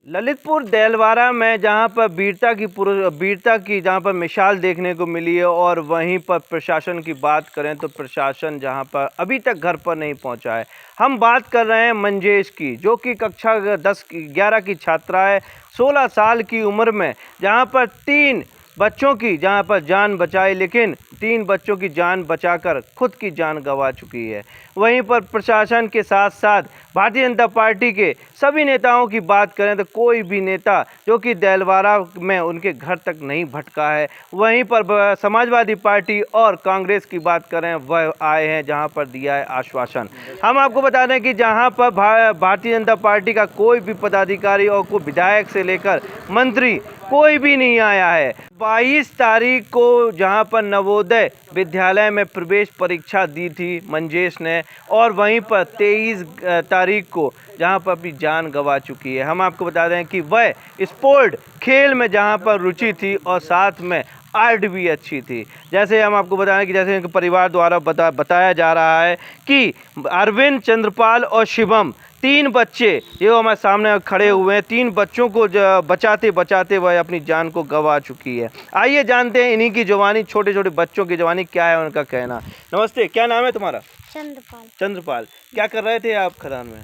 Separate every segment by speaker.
Speaker 1: ललितपुर देलवारा में जहां पर वीरता की जहां पर मिसाल देखने को मिली है, और वहीं पर प्रशासन की बात करें तो प्रशासन जहां पर अभी तक घर पर नहीं पहुंचा है। हम बात कर रहे हैं मंजेश की, जो कि कक्षा 10-11 की छात्रा है, 16 साल की उम्र में, जहां पर 3 बच्चों की जहां पर जान बचाई, लेकिन 3 बच्चों की जान बचाकर खुद की जान गंवा चुकी है। वहीं पर प्रशासन के साथ साथ भारतीय जनता पार्टी के सभी नेताओं की बात करें तो कोई भी नेता जो कि देलवारा में उनके घर तक नहीं भटका है। वहीं पर समाजवादी पार्टी और कांग्रेस की बात करें, वह आए हैं जहां पर दिया है आश्वासन। हम आपको बता दें कि जहां पर भारतीय जनता पार्टी का कोई भी पदाधिकारी और कोई विधायक से लेकर मंत्री कोई भी नहीं आया है। 22 तारीख को जहां पर नवोदय विद्यालय में प्रवेश परीक्षा दी थी मंजेश ने, और वहीं पर 23 तारीख को जहां पर अपनी जान गंवा चुकी है। हम आपको बता दें कि वह स्पोर्ट खेल में जहां पर रुचि थी और साथ में आर्ट भी अच्छी थी। जैसे हम आपको बताएं कि जैसे इनके परिवार द्वारा बताया जा रहा है कि अरविंद, चंद्रपाल और शिवम 3 बच्चे ये हमारे सामने खड़े हुए हैं। 3 बच्चों को बचाते बचाते वह अपनी जान को गंवा चुकी है। आइए जानते हैं इन्हीं की जवानी, छोटे छोटे बच्चों की जवानी क्या है उनका कहना। नमस्ते, क्या नाम है तुम्हारा?
Speaker 2: चंद्रपाल।
Speaker 1: चंद्रपाल, क्या कर रहे थे आप खदान में?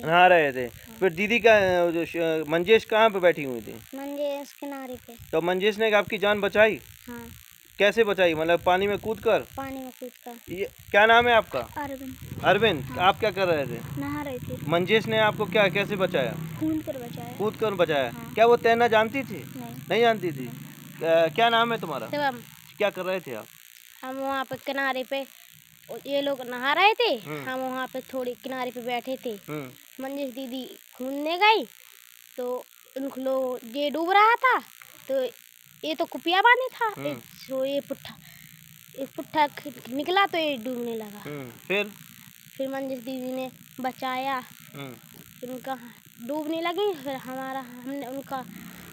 Speaker 1: नहा रहे थे। फिर दीदी का मंजेश कहाँ पे बैठी हुई थी?
Speaker 2: मंजेश किनारे पे।
Speaker 1: तो मंजेश ने आपकी जान बचाई?
Speaker 2: हाँ।
Speaker 1: कैसे बचाई? मतलब पानी में कूद कर?
Speaker 2: पानी में कूद कर।
Speaker 1: ये क्या नाम है आपका?
Speaker 2: अरविंद।
Speaker 1: अरविंद,
Speaker 2: हाँ।
Speaker 1: आप क्या कर रहे थे?
Speaker 2: नहा रहे थे।
Speaker 1: मंजेश ने आपको कैसे बचाया?
Speaker 2: कूद कर बचाया।
Speaker 1: कूद कर बचाया।
Speaker 2: हाँ।
Speaker 1: क्या वो तैरना जानती थी?
Speaker 2: नहीं
Speaker 1: जानती थी। क्या नाम है तुम्हारा?
Speaker 2: शिवम।
Speaker 1: क्या कर रहे थे आप?
Speaker 2: हम वहाँ पे किनारे पे, ये लोग नहा रहे थे,
Speaker 1: हम्म।
Speaker 2: हम वहाँ पे थोड़ी किनारे पे बैठे थे। मंजेश दीदी घूमने गई तो उन लोग ये डूब रहा था, तो ये तो कुपिया पानी था, तो ये पुट्ठा निकला तो ये डूबने लगा। फिर मंजेश दीदी ने बचाया, फिर उनका डूबने लगी, फिर हमने उनका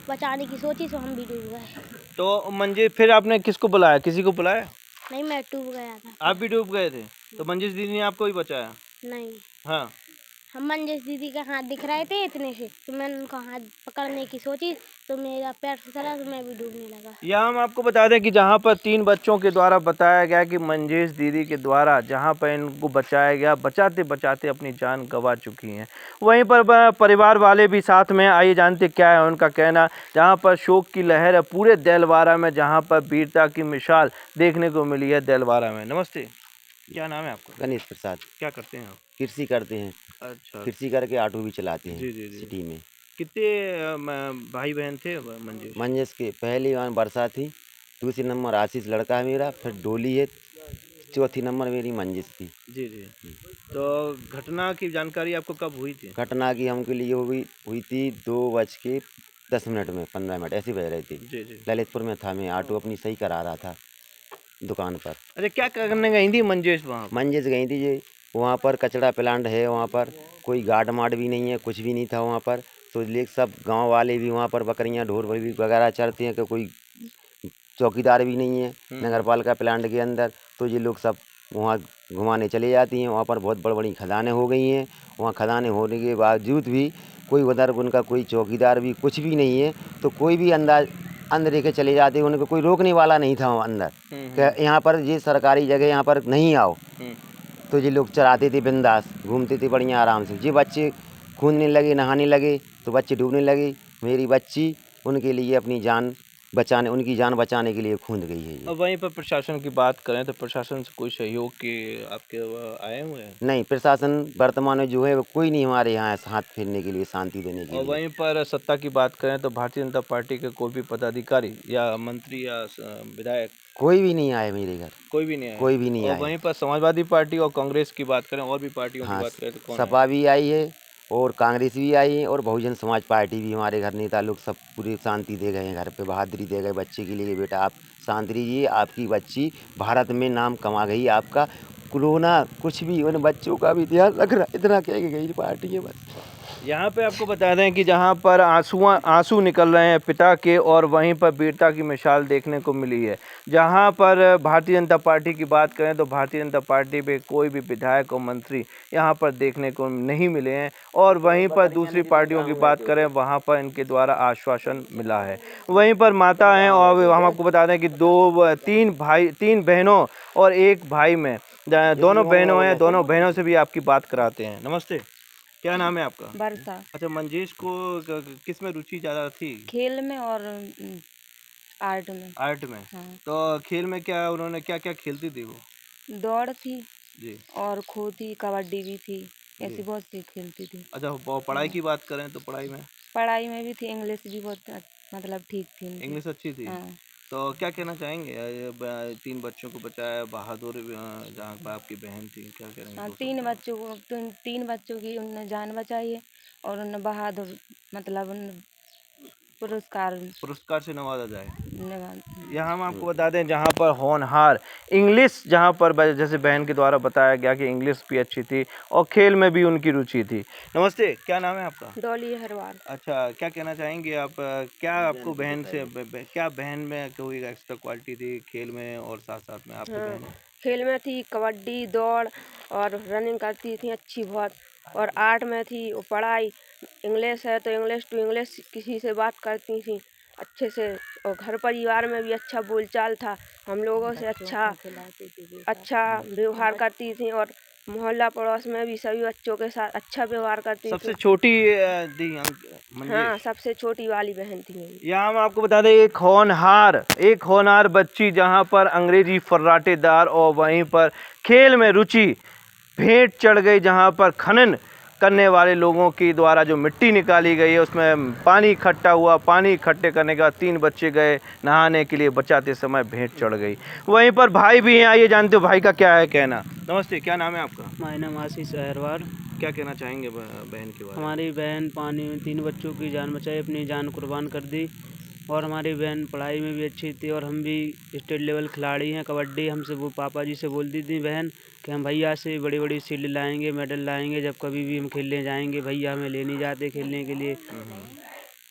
Speaker 2: बचाने की सोची तो हम भी डूब गए।
Speaker 1: तो मंजेश, फिर आपने किसको बुलाया? किसी को बुलाया?
Speaker 2: नहीं, मैं डूब गया था।
Speaker 1: आप भी डूब गए थे? तो मंजेश दीदी ने आपको ही बचाया?
Speaker 2: नहीं।
Speaker 1: हाँ।
Speaker 2: हम मंजेश दीदी का हाथ दिख रहे थे इतने से, तो मैंने उनका हाथ पकड़ने की सोची तो मेरा पैर फिसला तो मैं भी डूबने लगा।
Speaker 1: यह हम आपको बता दें कि जहां पर 3 बच्चों के द्वारा बताया गया कि मंजेश दीदी के द्वारा जहां पर इनको बचाया गया, बचाते बचाते अपनी जान गंवा चुकी हैं। वहीं पर परिवार वाले भी साथ में, आइए जानते क्या है उनका कहना। जहां पर शोक की लहर है पूरे देलवारा में, जहां पर वीरता की मिसाल देखने को मिली है देलवारा में। नमस्ते, क्या नाम है आपका?
Speaker 3: गणेश प्रसाद।
Speaker 1: क्या करते हैं आप?
Speaker 3: कृषि करते हैं।
Speaker 1: अच्छा।
Speaker 3: कृषि करके ऑटो भी चलाते हैं।
Speaker 1: जी जी जी।
Speaker 3: सिटी में।
Speaker 1: कितने भाई बहन थे मंजेश?
Speaker 3: मंजेश के पहली बार वर्षा थी, दूसरी नंबर आशीष लड़का है मेरा, फिर डोली है, चौथी नंबर मेरी मंजेश थी।
Speaker 1: जी जी। तो घटना की जानकारी आपको कब हुई थी?
Speaker 3: घटना की हमके लिए हुई थी 2:10 में, 15 मिनट ऐसी बज रही थी।
Speaker 1: जी जी।
Speaker 3: ललितपुर में था, मैं ऑटो अपनी सही करा रहा था दुकान पर।
Speaker 1: अच्छा, क्या करने गई थी मंजेश वहाँ?
Speaker 3: मंजेश गई थी जी, वहाँ पर कचरा प्लांट है, वहाँ पर कोई गार्ड मार्ड भी नहीं है, कुछ भी नहीं था वहाँ पर। तो इसलिए सब गांव वाले भी वहाँ पर बकरियाँ ढोर वगैरह चरते हैं, कि कोई चौकीदार भी नहीं है नगर पालिका प्लांट के अंदर। तो ये लोग सब वहाँ घुमाने चले जाती हैं। वहाँ पर बहुत बड़ी बड़ी खदानें हो गई हैं। वहाँ खदानें होने के बावजूद भी कोई उधर उनका कोई चौकीदार भी कुछ भी नहीं है, तो कोई भी अंदर लेके चले जाते हैं। उनको कोई रोकने वाला नहीं था वहाँ अंदर, कि यहाँ पर ये सरकारी जगह, यहाँ पर नहीं आओ। तो ये लोग चराते थे बिंदास, घूमते थे बढ़िया आराम से। ये बच्चे कूदने लगे, नहाने लगे, तो बच्चे डूबने लगे। मेरी बच्ची उनके लिए अपनी जान उनकी जान बचाने के लिए कूद गई है।
Speaker 1: अब वहीं पर प्रशासन की बात करें तो प्रशासन से कोई सहयोग के आपके आए हुए हैं?
Speaker 3: नहीं, प्रशासन वर्तमान में जो है वो कोई नहीं हमारे यहाँ हाथ फेरने के लिए, शांति देने के
Speaker 1: और
Speaker 3: लिए।
Speaker 1: वहीं पर सत्ता की बात करें तो भारतीय जनता पार्टी के कोई भी पदाधिकारी या मंत्री या विधायक
Speaker 3: कोई भी नहीं आए मेरे घर,
Speaker 1: कोई भी नहीं आया?
Speaker 3: कोई भी नहीं
Speaker 1: और
Speaker 3: आए।
Speaker 1: वहीं पर समाजवादी पार्टी और कांग्रेस की बात करें, और भी पार्टियों की
Speaker 3: हाँ,
Speaker 1: बात करें तो कौन है?
Speaker 3: सपा भी आई है और कांग्रेस भी आई है और बहुजन समाज पार्टी भी। हमारे घर नेता लोग सब पूरी शांति दे गए हैं, घर पे बहादुरी दे गए बच्चे के लिए। बेटा आप शांत रहिए, आपकी बच्ची भारत में नाम कमा गई, आपका कोरोना कुछ भी उन बच्चों का भी ध्यान रख रहा, इतना कह के गई पार्टी है बस।
Speaker 1: यहाँ पे आपको बता दें कि जहाँ पर आंसू निकल रहे हैं पिता के, और वहीं पर वीरता की मिसाल देखने को मिली है। जहाँ पर भारतीय जनता पार्टी की बात करें तो भारतीय जनता पार्टी पे कोई भी विधायक और मंत्री यहाँ पर देखने को नहीं मिले हैं, और वहीं पर दूसरी पार्टियों की बात करें वहाँ पर इनके द्वारा आश्वासन मिला है। वहीं पर माता हैं, और हम आपको बता दें कि तीन बहनों और एक भाई में दोनों बहनों हैं, दोनों बहनों से भी आपकी बात कराते हैं। नमस्ते, क्या नाम है आपका?
Speaker 4: वर्षा।
Speaker 1: अच्छा, मंजेश को किस में रुचि ज़्यादा थी?
Speaker 4: खेल में और आर्ट में।
Speaker 1: आर्ट में।
Speaker 4: हाँ।
Speaker 1: तो खेल में क्या उन्होंने क्या क्या खेलती थी वो?
Speaker 4: दौड़ थी
Speaker 1: जी।
Speaker 4: और खो थी, कबड्डी भी थी, ऐसी
Speaker 1: जी।
Speaker 4: बहुत सी खेलती थी।
Speaker 1: अच्छा, पढ़ाई की बात करें तो पढ़ाई में?
Speaker 4: पढ़ाई में भी थी, इंग्लिश भी बहुत मतलब ठीक थी इनकी।
Speaker 1: इंग्लिश अच्छी थी।
Speaker 4: हाँ।
Speaker 1: तो क्या कहना चाहेंगे? तीन बच्चों को बचाया, बहादुर जहाँ पर आपकी बहन थी, क्या करेंगे?
Speaker 4: हाँ, तीन बच्चों की उनने जान बचाई है, और उन्हें बहादुर मतलब
Speaker 1: पुरस्कार से नवाजा जाए।
Speaker 4: पुरस्कार।
Speaker 1: यहाँ हम आपको बता दें जहाँ पर होनहार इंग्लिश, जहाँ पर जैसे बहन के द्वारा बताया गया कि इंग्लिश भी अच्छी थी और खेल में भी उनकी रुचि थी। नमस्ते, क्या नाम है आपका?
Speaker 4: डॉली हरवाल।
Speaker 1: अच्छा, क्या कहना चाहेंगे आप? क्या आपको बहन से क्या बहन में कोई एक्स्ट्रा क्वालिटी थी खेल में, और साथ साथ में आपकी बहन?
Speaker 4: खेल में थी, कबड्डी, दौड़ और रनिंग करती थी अच्छी बहुत, और आर्ट में थी वो पढ़ाई, इंग्लिश है तो इंग्लिश टू इंग्लिश किसी से बात करती थी अच्छे से, और घर परिवार में भी अच्छा बोलचाल था, हम लोगों से अच्छा व्यवहार करती थी, और मोहल्ला पड़ोस में भी सभी बच्चों के साथ अच्छा व्यवहार करती थी।
Speaker 1: सबसे छोटी दी
Speaker 4: हाँ, सबसे छोटी वाली बहन थी मेरी।
Speaker 1: यहाँ हम आपको बता दें एक होनहार बच्ची, जहाँ पर अंग्रेजी फर्राटेदार और वहीं पर खेल में रुचि भेंट चढ़ गई, जहाँ पर खनन करने वाले लोगों की द्वारा जो मिट्टी निकाली गई है उसमें पानी इकट्ठा हुआ, पानी इकट्ठे करने के बाद 3 बच्चे गए नहाने के लिए, बचाते समय भेंट चढ़ गई। वहीं पर भाई भी हैं, आइए जानते हो भाई का क्या है कहना। नमस्ते, क्या नाम है आपका?
Speaker 5: मेरा नाम आशीष अहरवार।
Speaker 1: क्या कहना चाहेंगे बहन के बारे में?
Speaker 5: हमारी बहन पानी में 3 बच्चों की जान बचाई, अपनी जान कुर्बान कर दी, और हमारी बहन पढ़ाई में भी अच्छी थी, और हम भी स्टेट लेवल खिलाड़ी हैं कबड्डी। हमसे वो पापा जी से बोलती थी बहन कि हम भैया से बड़ी बड़ी शील्ड लाएंगे, मेडल लाएंगे, जब कभी भी हम खेलने जाएंगे भैया हमें ले नहीं जाते खेलने के लिए।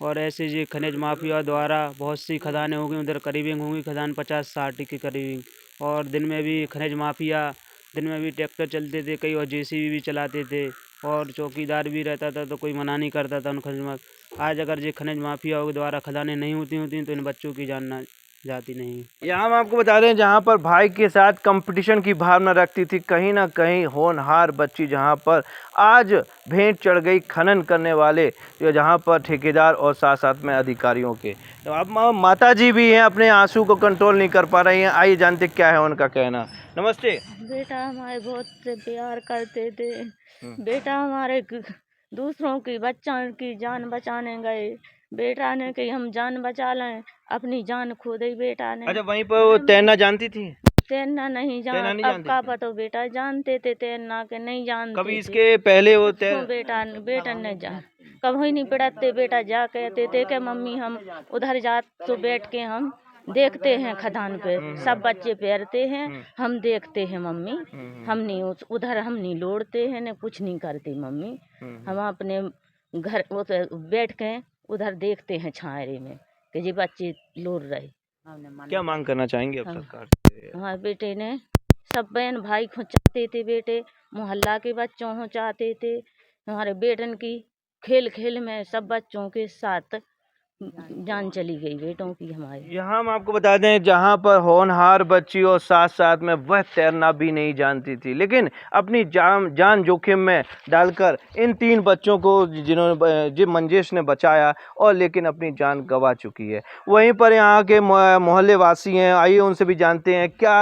Speaker 5: और ऐसे जो खनिज माफिया द्वारा बहुत सी खदानें हो गई, उधर करीबिंग होंगी खदान 50-60 के करीबिंग, और दिन में भी खनिज माफिया, दिन में भी ट्रैक्टर चलते थे कई, और जेसीबी भी चलाते थे, और चौकीदार भी रहता था, तो कोई मना नहीं करता था उन खनिज आज अगर ये खनिज माफियाओं के द्वारा खदानें नहीं होती तो इन बच्चों की जान ना जाती नहीं।
Speaker 1: यहाँ हम आपको बता दें जहाँ पर भाई के साथ कंपटीशन की भावना रखती थी, कहीं ना कहीं होनहार बच्ची जहाँ पर आज भेंट चढ़ गई खनन करने वाले, जहाँ पर ठेकेदार और साथ साथ में अधिकारियों के। तो अब माता जी भी हैं, अपने आंसू को कंट्रोल नहीं कर पा रही हैं, आइए जानते क्या है उनका कहना। नमस्ते।
Speaker 6: बेटा हमारे बहुत से प्यार करते थे, बेटा हमारे दूसरों की बच्चों की जान बचाने गए, बेटा ने कि हम जान बचा लें, अपनी जान खो दी बेटा ने।
Speaker 1: अच्छा, वहीं पर वो तैरना जानती थी?
Speaker 6: तैरना नहीं जानती, अब का पता बेटा जानते थे तैरना के नहीं जानते
Speaker 1: कभी इसके पहले वो
Speaker 6: बेटा ने जान कभी नहीं पढ़ाते, बेटा जा कहते थे कि मम्मी हम उधर जा तो बैठ के हम देखते हैं खदान पे सब बच्चे तैरते हैं, हम देखते हैं मम्मी, हम नहीं उधर हम नहीं लोड़ते हैं न कुछ नहीं करते मम्मी, हम अपने घर बैठ के उधर देखते हैं छायरे में कि ये बच्चे लोड़ रहे।
Speaker 1: क्या मांग करना चाहेंगे अब सरकार से?
Speaker 6: हमारे बेटे ने सब बहन भाई को चाहते थे, बेटे मोहल्ला के बच्चों को चाहते थे, हमारे बेटन की खेल खेल में सब बच्चों के साथ जान चली गई बेटों की हमारे।
Speaker 1: यहाँ हम आपको बता दें जहाँ पर होनहार बच्ची और साथ साथ में वह तैरना भी नहीं जानती थी, लेकिन अपनी जान जोखिम में डालकर इन 3 बच्चों को जिन्होंने मंजेश ने बचाया, और लेकिन अपनी जान गंवा चुकी है। वहीं पर यहाँ के मोहल्ले वासी हैं, आइए उनसे भी जानते हैं क्या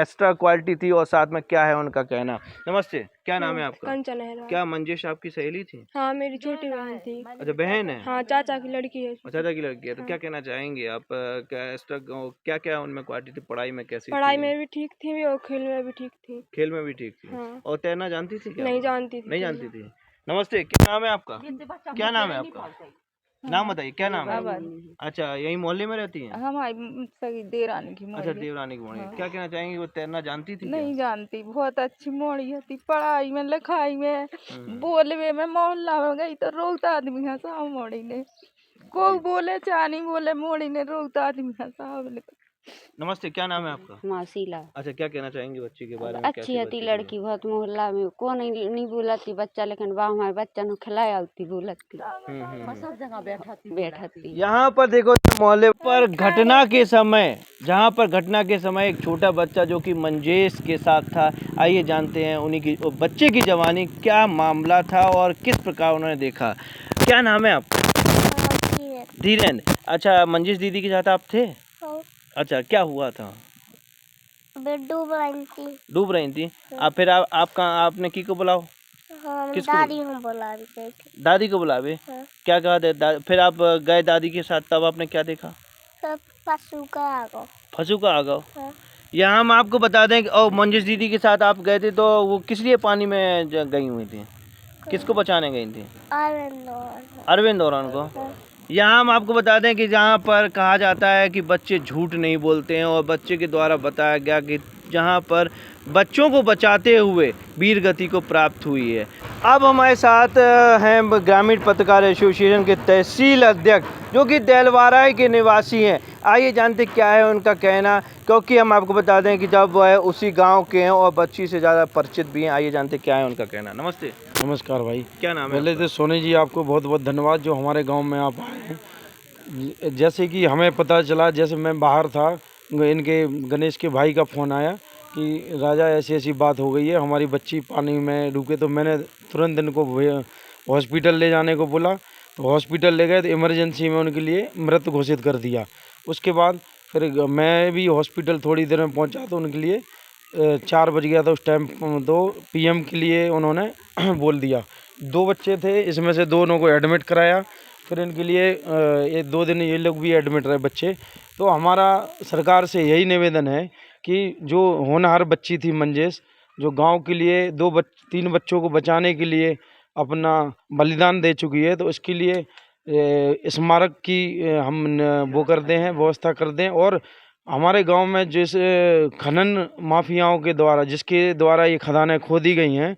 Speaker 1: एक्स्ट्रा क्वालिटी थी और साथ में क्या है उनका कहना। नमस्ते, क्या नाम है आपका?
Speaker 7: कंचन है।
Speaker 1: क्या मंजेश आपकी सहेली थी?
Speaker 7: हाँ, मेरी छोटी बहन थी।
Speaker 1: अच्छा, बहन है?
Speaker 7: हाँ, चाचा की लड़की है।
Speaker 1: चाचा की लड़की है। तो क्या कहना चाहेंगे आप? क्या क्या उनमें क्वालिटी थी? पढ़ाई में कैसी
Speaker 7: पढ़ाई
Speaker 1: थी?
Speaker 7: में भी ठीक थी और खेल में भी ठीक थी।
Speaker 1: खेल में भी ठीक थी।
Speaker 7: हाँ।
Speaker 1: और तैरना जानती थी क्या?
Speaker 7: नहीं जानती थी।
Speaker 1: नहीं जानती थी। नमस्ते, क्या नाम है आपका? क्या नाम है आपका? नाम बताइए, क्या नाम है?
Speaker 8: आबादी।
Speaker 1: अच्छा, यही मोहल्ले में रहती हैं?
Speaker 8: हमारी सगी देरानी की
Speaker 1: अच्छा,
Speaker 8: मोड़ी
Speaker 1: देवरानी की मोड़ी।
Speaker 8: हाँ।
Speaker 1: क्या कहना चाहेंगी, वो तैरना जानती थी क्या?
Speaker 8: नहीं जानती, बहुत अच्छी मोड़ी थी, पढ़ाई में लिखाई में
Speaker 1: हम्म।
Speaker 8: बोलवे में, मोहल्ला में गई तो रोकता आदमी हंसा मोड़ी ने, कोई बोले चाहे नहीं बोले, मोड़ी ने रोकता आदमी हंसा।
Speaker 1: नमस्ते, क्या नाम है आपका?
Speaker 9: मासीला
Speaker 1: अच्छा, क्या कहना चाहेंगी बच्ची के बारे में?
Speaker 9: अच्छी
Speaker 1: कैसी
Speaker 9: हती
Speaker 1: बच्ची थी
Speaker 9: लड़की बहुत, मोहल्ला में को नहीं बोलती बच्चा, लेकिन बा हमारे बच्चा ने खिलाया होती बोलती
Speaker 6: सब जगह
Speaker 9: बैठती।
Speaker 1: यहाँ पर देखो, मोहल्ले पर घटना के समय, जहाँ पर घटना के समय एक छोटा बच्चा जो कि मंजेश के साथ था, आइए जानते हैं उन्हीं की, बच्चे की जवानी, क्या मामला था और किस प्रकार उन्होंने देखा। क्या नाम है आपका? धीरेन। अच्छा, मंजेश दीदी के साथ आप थे? अच्छा, क्या हुआ था? डूब रही थी आप? फिर आप कहाँ, आपने की को बुलाओ? किसको?
Speaker 2: दादी हम बुला रही थी।
Speaker 1: दादी को बुलावे? क्या कहा फिर आप गए दादी के साथ, तब आपने क्या देखा?
Speaker 2: फंसू का आ गो।
Speaker 1: फंसू का आ गए। यहाँ हम आपको बता दें कि मंजेश दीदी के साथ आप गए थे, तो वो किस लिए पानी में गई हुई थी? किसको बचाने गई थी? अरविंद औरन को। यहाँ हम आपको बता दें कि जहाँ पर कहा जाता है कि बच्चे झूठ नहीं बोलते हैं, और बच्चे के द्वारा बताया गया कि जहाँ पर बच्चों को बचाते हुए वीर गति को प्राप्त हुई है। अब हमारे साथ हैं ग्रामीण पत्रकार एसोसिएशन के तहसील अध्यक्ष जो कि देलवारा के निवासी हैं। आइए जानते क्या है उनका कहना, क्योंकि हम आपको बता दें कि जब वह उसी गांव के हैं और बच्ची से ज़्यादा परिचित भी हैं। आइए जानते क्या है उनका कहना। नमस्ते।
Speaker 10: नमस्कार भाई,
Speaker 1: क्या नाम है?
Speaker 10: पहले तो सोनी जी आपको बहुत बहुत धन्यवाद जो हमारे गांव में आप आए हैं। जैसे कि हमें पता चला, जैसे मैं बाहर था, इनके गणेश के भाई का फ़ोन आया कि राजा ऐसी ऐसी बात हो गई है, हमारी बच्ची पानी में डूबे। तो मैंने तुरंत इनको हॉस्पिटल ले जाने को बोला, तो हॉस्पिटल ले गए तो इमरजेंसी में उनके लिए मृत घोषित कर दिया। उसके बाद फिर मैं भी हॉस्पिटल थोड़ी देर में पहुंचा, तो उनके लिए 4 बज गया था उस टाइम, 2 PM के लिए उन्होंने बोल दिया। 2 बच्चे थे, इसमें से 2 को एडमिट कराया, फिर इनके लिए 2 दिन ये लोग भी एडमिट रहे बच्चे। तो हमारा सरकार से यही निवेदन है कि जो होनहार बच्ची थी मंजेश, जो गांव के लिए 3 बच्चों को बचाने के लिए अपना बलिदान दे चुकी है, तो इसके लिए स्मारक की हम वो करते हैं, व्यवस्था कर दें। और हमारे गांव में जैसे खनन माफियाओं के द्वारा, जिसके द्वारा ये खदानें खोदी गई हैं,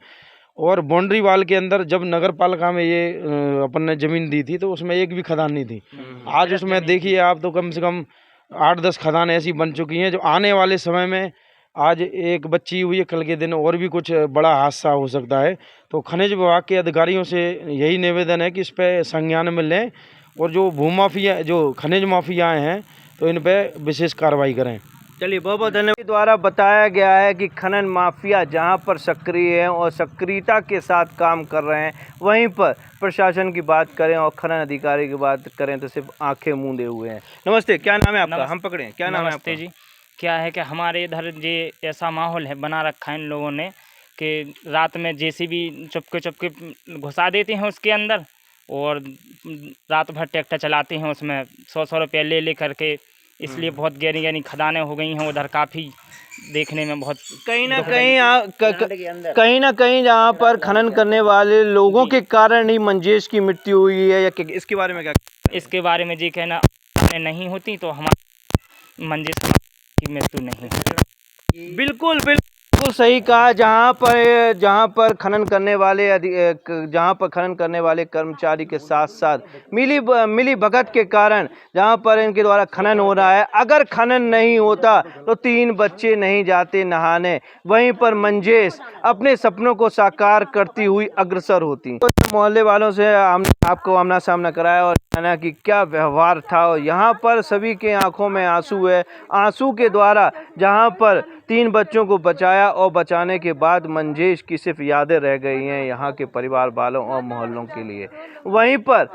Speaker 10: और बाउंड्री वाल के अंदर जब नगर पालिका में ये अपन ने ज़मीन दी थी, तो उसमें एक भी खदान नहीं थी। आज उसमें देखिए आप, तो कम से कम 8-10 खदान ऐसी बन चुकी हैं जो आने वाले समय में, आज एक बच्ची हुई है, कल के दिन और भी कुछ बड़ा हादसा हो सकता है। तो खनिज विभाग के अधिकारियों से यही निवेदन है कि इस पर संज्ञान में लें, और जो भूमाफिया, जो खनिज माफियाएँ हैं, तो इन पर विशेष कार्रवाई करें।
Speaker 1: चलिए, बहुत बहुत धन्यवाद। द्वारा बताया गया है कि खनन माफिया जहां पर सक्रिय हैं और सक्रियता के साथ काम कर रहे हैं, वहीं पर प्रशासन की बात करें और खनन अधिकारी की बात करें तो सिर्फ आंखें मूंदे हुए हैं। नमस्ते, क्या नाम है आपका? हम पकड़े, क्या नाम है आपका?
Speaker 11: जी, क्या है कि हमारे इधर ये ऐसा माहौल है बना रखा है इन लोगों ने कि रात में JCB चुपके घुसा देते हैं उसके अंदर, और रात भर ट्रैक्टर चलाते हैं उसमें 100 रुपये ले करके। इसलिए बहुत गहरी खदानें हो गई हैं उधर, काफ़ी देखने में बहुत
Speaker 1: कहीं ना कहीं जहाँ पर खनन करने वाले लोगों के कारण ही मंजेश की मृत्यु हुई है, या इसके बारे में क्या?
Speaker 11: इसके बारे में जी कहना नहीं होती तो हमारे मंजेश की मृत्यु नहीं होती।
Speaker 1: बिल्कुल सही कहा। जहाँ पर खनन करने वाले कर्मचारी के साथ साथ मिली भगत के कारण जहाँ पर इनके द्वारा खनन हो रहा है, अगर खनन नहीं होता तो 3 बच्चे नहीं जाते नहाने, वहीं पर मंजेश अपने सपनों को साकार करती हुई अग्रसर होती। तो मोहल्ले वालों से हमने आपको आमना सामना कराया और जाना कि क्या व्यवहार था, और यहाँ पर सभी के आंखों में आंसू है। आंसू के द्वारा जहाँ पर 3 बच्चों को बचाया, और बचाने के बाद मंजेश की सिर्फ यादें रह गई हैं यहाँ के परिवार वालों और मोहल्लों के लिए। वहीं पर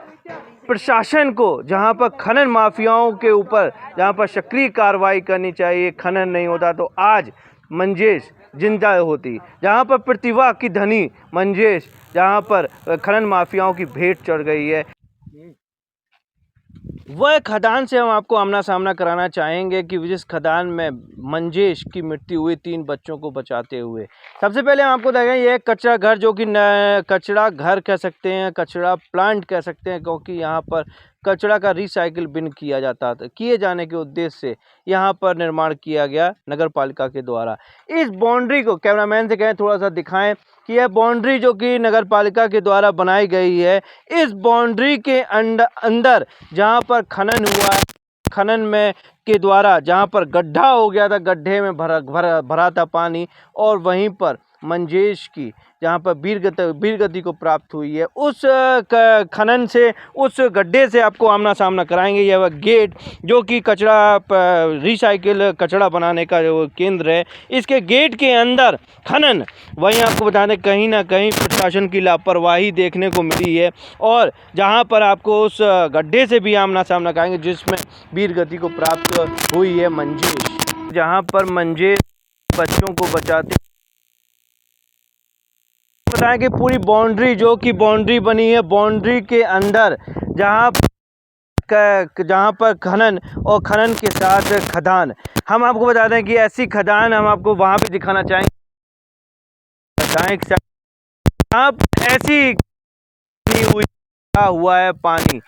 Speaker 1: प्रशासन को जहाँ पर खनन माफियाओं के ऊपर जहाँ पर सक्रिय कार्रवाई करनी चाहिए, खनन नहीं होता तो आज मंजेश जिंदा होती। जहाँ पर प्रतिभा की धनी मंजेश, जहाँ पर खनन माफियाओं की भेंट चढ़ गई है। वह खदान से हम आपको आमना सामना कराना चाहेंगे कि जिस खदान में मंजेश की मृत्यु हुई 3 बच्चों को बचाते हुए। सबसे पहले हम आपको देखें ये कचरा घर, जो कि कचरा घर कह सकते हैं, कचरा प्लांट कह सकते हैं, क्योंकि यहाँ पर कचरा का रिसाइकिल बिन किए जाने के उद्देश्य से यहाँ पर निर्माण किया गया नगर पालिका के द्वारा। इस बाउंड्री को कैमरामैन से कहें थोड़ा सा दिखाएं कि यह बाउंड्री जो कि नगर पालिका के द्वारा बनाई गई है, इस बाउंड्री के अंदर जहाँ पर खनन हुआ है, खनन में के द्वारा जहाँ पर गड्ढा हो गया था, गड्ढे में भरा था पानी, और वहीं पर मंजेश की जहाँ पर वीर गति को प्राप्त हुई है, उस खनन से, उस गड्ढे से आपको आमना सामना कराएंगे। यह वह गेट जो कि रिसाइकिल कचरा बनाने का जो केंद्र है, इसके गेट के अंदर खनन, वहीं आपको बता दें कहीं ना कहीं प्रशासन की लापरवाही देखने को मिली है, और जहाँ पर आपको उस गड्ढे से भी आमना सामना कराएंगे जिसमें वीर गति को प्राप्त हुई है मंजेश, जहाँ पर मंजेश बच्चों को बचाते बताएं कि पूरी बाउंड्री जो कि बाउंड्री बनी है, बाउंड्री के अंदर जहाँ पर खनन और खनन के साथ खदान, हम आपको बता दें कि ऐसी खदान हम आपको वहाँ पे दिखाना चाहेंगे जहाँ ऐसी हुआ है पानी,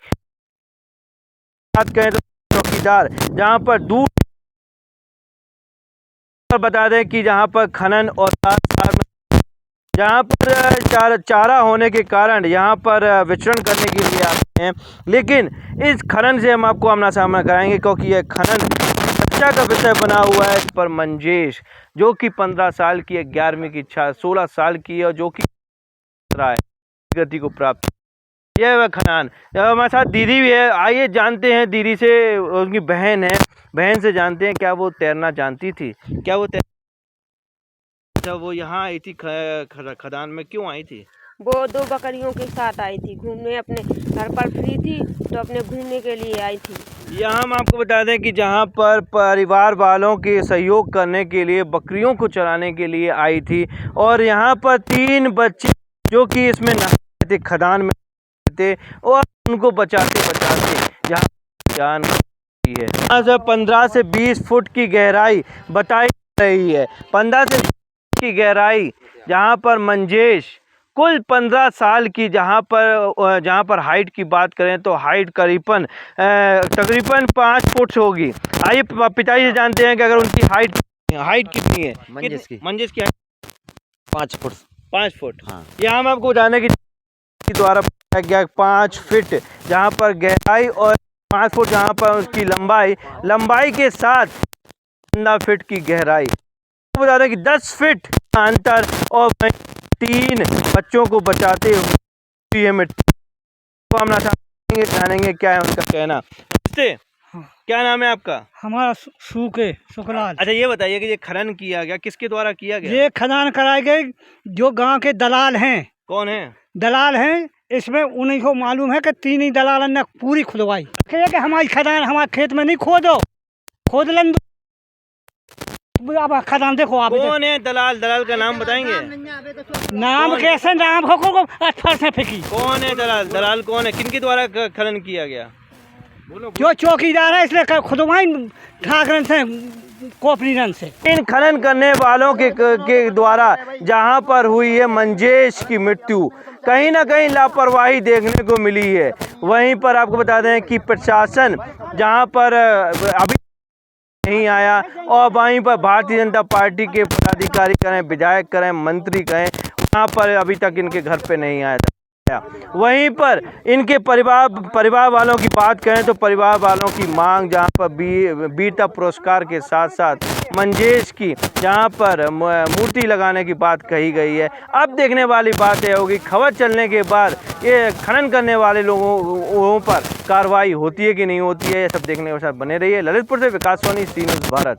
Speaker 1: बात करें तो चौकीदार जहाँ पर दूर बता दें कि जहाँ पर खनन और साथ जहाँ पर चारा होने के कारण यहाँ पर विचरण करने के लिए आते हैं, लेकिन इस खनन से हम आपको आमना सामना कराएंगे क्योंकि यह खनन चर्चा का विषय बना हुआ है। इस पर मंजेश जो कि 15 साल की है, 11वीं की 16 साल की है, और जो कि गति को प्राप्त, यह वह खनन। हमारे साथ दीदी भी है, आइए जानते हैं दीदी से, उनकी बहन है, बहन से जानते हैं क्या वो तैरना जानती थी, क्या वो अच्छा वो यहाँ आई थी खदान में, क्यों आई थी?
Speaker 4: वो 2 बकरियों के साथ आई थी घूमने, अपने घर पर फ्री थी तो अपने घूमने के लिए आई थी।
Speaker 1: यहाँ हम आपको बता दें कि जहाँ पर परिवार वालों के सहयोग करने के लिए बकरियों को चराने के लिए आई थी, और यहाँ पर 3 बच्चे जो कि इसमें नहाते थे, खदान में थे, और उनको बचाते जहाँ जान है, यहाँ से 15 से 20 फुट की गहराई बताई रही है, 15 से की गहराई, जहाँ पर मंजेश कुल 15 साल की, जहाँ पर हाइट की बात करें तो हाइट तकरीबन 5 फुट होगी। आइए पिताजी से जानते हैं कि अगर उनकी हाइट कितनी है? मंजेश की हाइट
Speaker 3: 5 फुट।
Speaker 1: 5 फुट।
Speaker 3: हाँ।
Speaker 1: यहाँ हम आपको बताने की द्वारा 5 फीट जहाँ पर गहराई और 5 फुट जहाँ पर उसकी लंबाई के साथ 15 फीट की गहराई, बता दें कि 10 फीट का अंतर, और 3 बच्चों को बचाते हुए मिट्टी हम जानेंगे क्या है उनका कहना। क्या नाम है आपका?
Speaker 12: हमारा सुखलाल।
Speaker 1: अच्छा ये बताइए कि ये खनन किया गया किसके द्वारा किया गया?
Speaker 12: ये खदान कराए गए जो गांव के दलाल हैं।
Speaker 1: कौन है
Speaker 12: दलाल हैं? इसमें उन्हीं को मालूम है कि 3 ही दलाल ने पूरी खुदवाई कि हमारी खदान हमारे खेत में नहीं खोद लें। अब खदान देखो आप।
Speaker 1: कौन है दलाल का नाम बताएंगे?
Speaker 12: नाम कैसे नाम हो से फेंकी।
Speaker 1: कौन है दलाल कौन है? किनके द्वारा खनन किया गया?
Speaker 12: जो चौकीदार है इसलिए खुदवाई ठाकरन से कोपरीरन से।
Speaker 1: इन खनन करने वालों के द्वारा जहां पर हुई है मंजेश की मृत्यु, कहीं ना कहीं लापरवाही देखने को मिली है। वहीं पर आपको बता दें कि प्रशासन जहां पर अभी नहीं आया, और वहीं पर भारतीय जनता पार्टी के पदाधिकारी करें, विधायक करें, मंत्री करें, वहाँ पर अभी तक इनके घर पे नहीं आया था। वहीं पर इनके परिवार वालों की बात करें तो परिवार वालों की मांग, जहाँ पर वीरता पुरस्कार के साथ साथ मंजेश की जहाँ पर मूर्ति लगाने की बात कही गई है। अब देखने वाली बात यह होगी खबर चलने के बाद ये खनन करने वाले लोगों पर कार्रवाई होती है कि नहीं होती है, ये सब देखने के साथ बने रहिए। ललितपुर से विकास सोनी, सी न्यूज़ भारत।